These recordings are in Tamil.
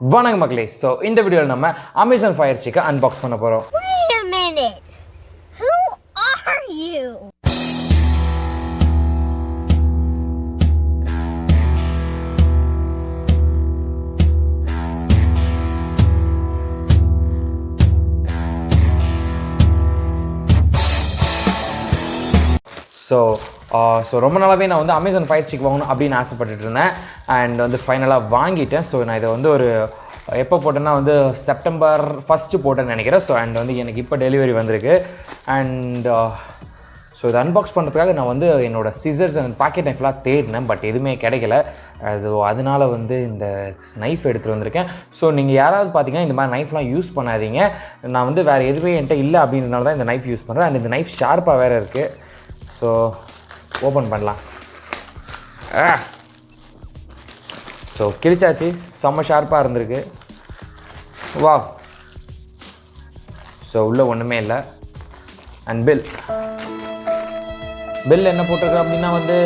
வணக்கம் மக்களே. ஸோ இந்த வீடியோவில் நம்ம அமேசான் ஃபயர் ஸ்டிக்கை அன்பாக்ஸ் பண்ண போகிறோம். Wait a minute. Who are you? So ரொம்ப நாளாகவே நான் வந்து அமேசான் ஃபயர் ஸ்டிக் வாங்கணும் அப்படின்னு ஆசைப்பட்டுட்டு இருந்தேன். அண்ட் வந்து ஃபைனலாக வாங்கிட்டேன். ஸோ நான் இதை வந்து ஒரு எப்போ போட்டேன்னா வந்து செப்டம்பர் 1 போட்டேன்னு நினைக்கிறேன். ஸோ அண்ட் வந்து எனக்கு இப்போ டெலிவரி வந்திருக்கு. அண்ட் ஸோ இதை அன்பாக்ஸ் பண்ணுறதுக்காக நான் வந்து என்னோடய சிசர்ஸ் அண்ட் பாக்கெட் நைஃப்லாம் தேடினேன். பட் எதுவுமே கிடைக்கல. அதனால் வந்து இந்த நைஃப் எடுத்துகிட்டு வந்திருக்கேன். ஸோ நீங்கள் யாராவது பார்த்தீங்கன்னா இந்த மாதிரி நைஃப்லாம் யூஸ் பண்ணாதீங்க. நான் வந்து வேறு எதுவுமே என்கிட்ட இல்லை அப்படின்றனால தான் இந்த நைஃப் யூஸ் பண்ணுறேன். அண்ட் இந்த நைஃப் ஷார்ப்பாக வேறு இருக்குது. ஸோ ஓப்பன் பண்ணலாம். ஸோ கிழிச்சாச்சு. செம்ம ஷார்ப்பாக இருந்திருக்கு. வா. ஸோ உள்ளே ஒன்றுமே இல்லை. அண்ட் பில் என்ன போட்டிருக்கு அப்படின்னா வந்து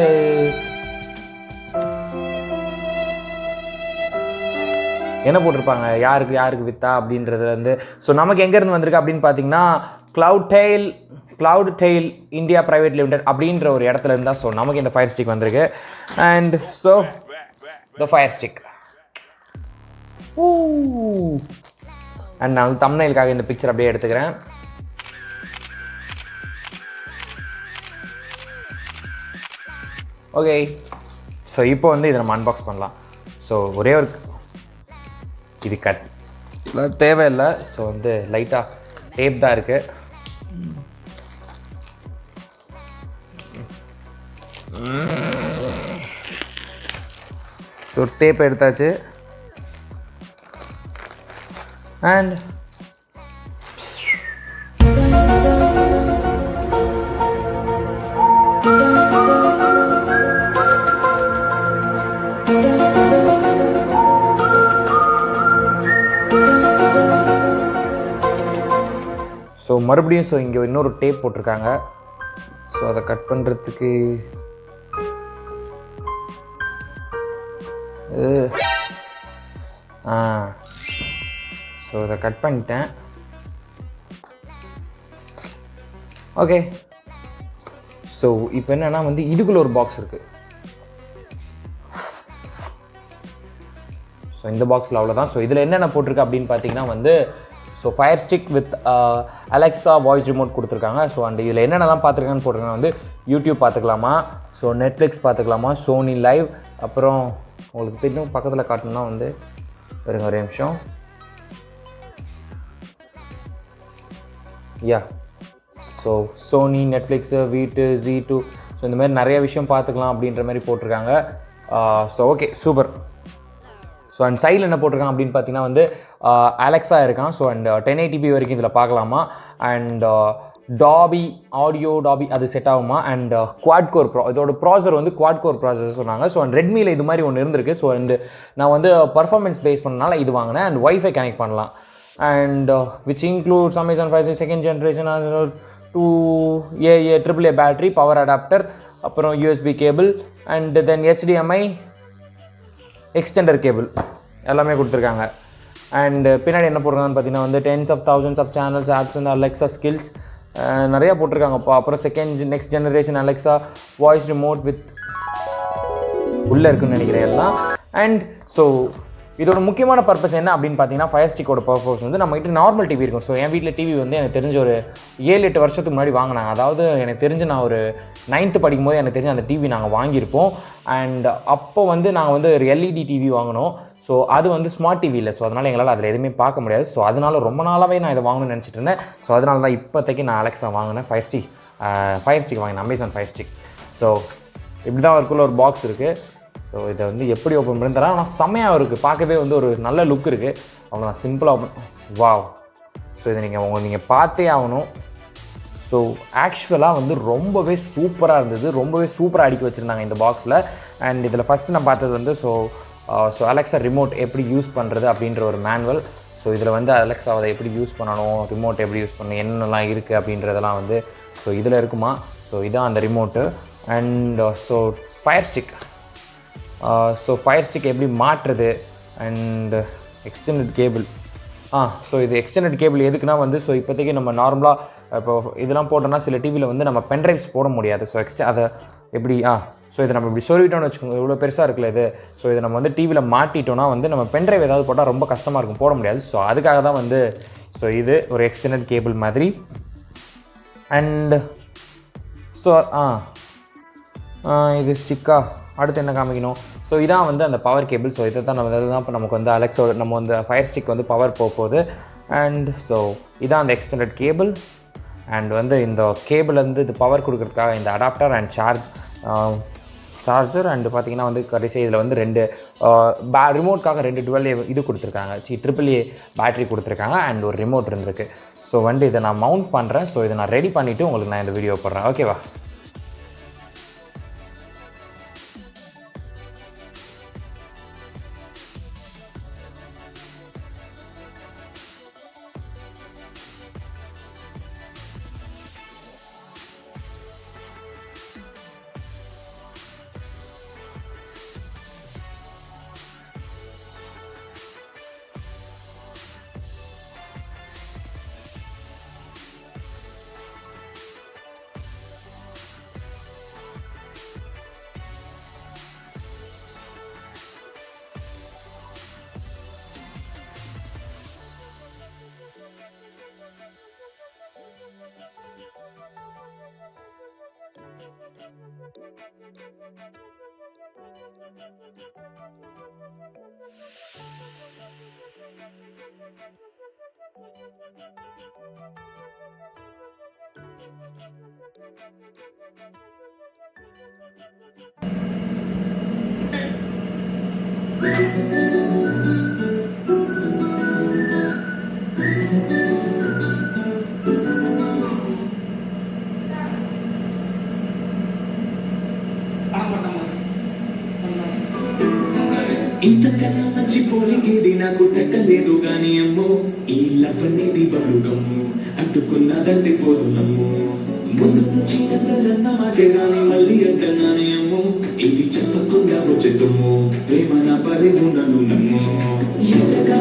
என்ன போட்டிருப்பாங்க, யாருக்கு விற்றா அப்படின்றது வந்து. ஸோ நமக்கு எங்கேருந்து வந்திருக்கு அப்படின்னு பார்த்தீங்கன்னா cloud tail India private limited அப்படின்ற ஒரு இடத்துல இருந்தால். ஸோ நமக்கு இந்த ஃபயர் ஸ்டிக் வந்திருக்கு. And so the fire stick. And நான் வந்து தம்ப்நெயிலுக்காக இந்த பிக்சர் அப்படியே எடுத்துக்கிறேன். ஓகே. ஸோ இப்போ வந்து இதை நம்ம அன்பாக்ஸ் பண்ணலாம். ஸோ ஒரே ஒரு இது கட் தேவையில்லை. ஸோ வந்து லைட்டாக டேப் தான் இருக்குது. ஸோ டேப் எடுத்தாச்சு. அண்ட் ஸோ மறுபடியும் ஸோ இங்கே இன்னொரு டேப் போட்டிருக்காங்க. ஸோ அதை கட் பண்ணுறதுக்கு ஸோ இதை கட் பண்ணிட்டேன். ஓகே. ஸோ இப்போ என்னென்னா வந்து இதுக்குள்ளே ஒரு பாக்ஸ் இருக்குது. ஸோ இந்த பாக்ஸில் அவ்வளோதான். ஸோ இதில் என்னென்ன போட்டிருக்கு அப்படின்னு பார்த்தீங்கன்னா வந்து so fire stick with Alexa voice remote கொடுத்துருக்காங்க. ஸோ அண்ட் இதில் என்னென்னலாம் பார்த்துருக்காங்கன்னு போட்டிருக்காங்க வந்து யூடியூப் பார்த்துக்கலாமா, ஸோ நெட்ஃப்ளிக்ஸ் பார்த்துக்கலாமா, சோனி லைவ், அப்புறம் உங்களுக்கு தெரியும் பக்கத்தில் காட்டணும்னா வந்து வருங்க ஒரே நிமிஷம். ஸோ சோனி, நெட்ஃப்ளிக்ஸு, வீட்டு, Z2, ஸோ இந்த மாதிரி நிறைய விஷயம் பார்த்துக்கலாம் அப்படின்ற மாதிரி போட்டிருக்காங்க. So okay, super. So and சைடில் என்ன போட்டிருக்காங்க அப்படின்னு பார்த்தீங்கன்னா வந்து அலெக்ஸா இருக்கான். ஸோ அண்ட் 1080p வரைக்கும் இதில் பார்க்கலாமா. அண்ட் டாபி அது செட் ஆகுமா. அண்ட் குவாட் கோர் இதோட ப்ராசர் வந்து குவாட் கோர் ப்ராசர் சொன்னாங்க. ஸோ அண்ட் ரெட்மியில் இது மாதிரி ஒன்று இருந்திருக்கு. ஸோ அண்ட் நான் வந்து பர்ஃபார்மன்ஸ் பேஸ் பண்ணனால இது வாங்கினேன். அண்ட் வைஃபை கனெக்ட் பண்ணலாம். And which includes Amazon fire stick 2nd generation 2AA AAA battery, power adapter, அப்புறம் USB cable, and then HDMI extender cable எல்லாமே கொடுத்துருக்காங்க. அண்ட் பின்னாடி என்ன போட்டிருக்காங்கன்னு பார்த்தீங்கன்னா வந்து tens of thousands of channels, apps and Alexa skills நிறையா போட்டிருக்காங்கப்பா. அப்புறம் next generation Alexa voice remote with உள்ளே இருக்குன்னு நினைக்கிறேன் எல்லாம். அண்ட் ஸோ இதோட முக்கியமான பர்பஸ் என்ன அப்படின்னு பார்த்தீங்கன்னா ஃபயர் ஸ்டிக்கோட பர்பஸ் வந்து நம்மகிட்ட நார்மல் டிவி இருக்கும். ஸோ என் வீட்டில் டிவி வந்து எனக்கு தெரிஞ்ச ஒரு 7-8 வருஷத்துக்கு முன்னாடி வாங்கினாங்க. அதாவது எனக்கு தெரிஞ்சு நான் ஒரு 9th படிக்கும்போது எனக்கு தெரிஞ்ச அந்த டிவி நாங்கள் வாங்கியிருப்போம். அண்ட் அப்போ வந்து நாங்கள் வந்து ஒரு LED டிவி வாங்கினோம். ஸோ அது வந்து ஸ்மார்ட் டிவி இல்லை. ஸோ அதனால் எங்களால் அதில் எதுவுமே பார்க்க முடியாது. ஸோ அதனால் ரொம்ப நாளாகவே நான் இதை வாங்கணும்னு நினச்சிட்டு இருந்தேன். ஸோ அதனால தான் இப்போதைக்கு நான் அலெக்ஸா வாங்கினேன். ஃபயர் ஸ்டிக் வாங்கினேன், அமேசான் ஃபயர் ஸ்டிக். ஸோ இப்படி தான் அதுக்குள்ளே ஒரு பாக்ஸ் இருக்குது. ஸோ இதை வந்து எப்படி ஓப்பன் பண்ணி தரேன். ஆனால் செம்மையாக இருக்குது, பார்க்கவே வந்து ஒரு நல்ல லுக் இருக்குது. அவ்வளோதான், சிம்பிளாக ஓப்பன். வாவ். ஸோ இதை நீங்கள் பார்த்தே ஆகணும். ஸோ ஆக்சுவலாக வந்து ரொம்பவே சூப்பராக இருந்தது. ரொம்பவே சூப்பராக அடுக்கி வச்சுருந்தாங்க இந்த பாக்ஸில். அண்ட் இதில் ஃபஸ்ட்டு நான் பார்த்தது வந்து ஸோ அலெக்ஸா ரிமோட் எப்படி யூஸ் பண்ணுறது அப்படின்ற ஒரு மேனுவல். ஸோ இதில் வந்து அலெக்ஸாவை எப்படி யூஸ் பண்ணணும், ரிமோட் எப்படி யூஸ் பண்ணணும், என்னென்னலாம் இருக்குது அப்படின்றதெல்லாம் வந்து ஸோ இதில் இருக்குமா. ஸோ இதான் அந்த remote. And so fire stick எப்படி மாற்றுறது, அண்ட் எக்ஸ்டெண்டட் கேபிள். ஸோ இது எக்ஸ்டெண்டட் கேபிள் எதுக்குன்னா வந்து ஸோ இப்போதைக்கு நம்ம நார்மலாக இப்போ இதெல்லாம் போட்டோம்னா சில டிவியில் வந்து நம்ம பென்ட்ரைவ்ஸ் போட முடியாது. ஸோ அதை எப்படி ஸோ இதை நம்ம இப்படி சொருவிட்டோம்னு வச்சுக்கோங்க, இவ்வளோ பெருசாக இருக்குல்ல இது. ஸோ இதை நம்ம வந்து டிவியில் மாட்டிட்டோம்னா வந்து நம்ம பென்ட்ரைவ் ஏதாவது போட்டால் ரொம்ப கஷ்டமாக இருக்கும், போட முடியாது. ஸோ அதுக்காக தான் வந்து ஸோ இது ஒரு எக்ஸ்டெண்டட் கேபிள் மாதிரி. அண்ட் ஸோ இது ஸ்டிக்கா அடுத்து என்ன காமிக்கணும். ஸோ இதான் வந்து அந்த பவர் கேபிள். ஸோ இதை தான் இப்போ நமக்கு வந்து அலெக்ஸோட நம்ம வந்து ஃபயர் ஸ்டிக் வந்து பவர் போகுது. அண்ட் ஸோ இதான் அந்த எக்ஸ்டெண்டட் கேபிள். அண்ட் வந்து இந்த கேபிள் வந்து இது பவர் கொடுக்குறதுக்காக இந்த அடாப்டர் அண்ட் சார்ஜர். அண்டு பார்த்திங்கன்னா வந்து கடைசி இதில் வந்து 2 ரிமோட்காக 2 12A இது கொடுத்துருக்காங்க, AAA பேட்டரி கொடுத்துருக்காங்க. அண்ட் ஒரு ரிமோட் இருந்திருக்கு. ஸோ வந்து இதை நான் மவுண்ட் பண்ணுறேன். ஸோ இதை நான் ரெடி பண்ணிவிட்டு உங்களுக்கு நான் இந்த வீடியோ போடுறேன், ஓகேவா? ఇంతకన్నా మంచి పోలిగేది నాకు తగ్గలేదు గాని అమ్మో, ఈ లవ్ అనేది బలుగమ్ము, అంటుకున్నదంటే పోదు నమ్ము. ముందు నుంచి నన్నదన్న మాటే గాని మళ్ళీ అంటున్నానే అమ్మో, ఇది చెప్పకుండా వచ్చే తుమ్ము, ప్రేమ నా పరేవు నన్ను నమ్ము. ఎంతగా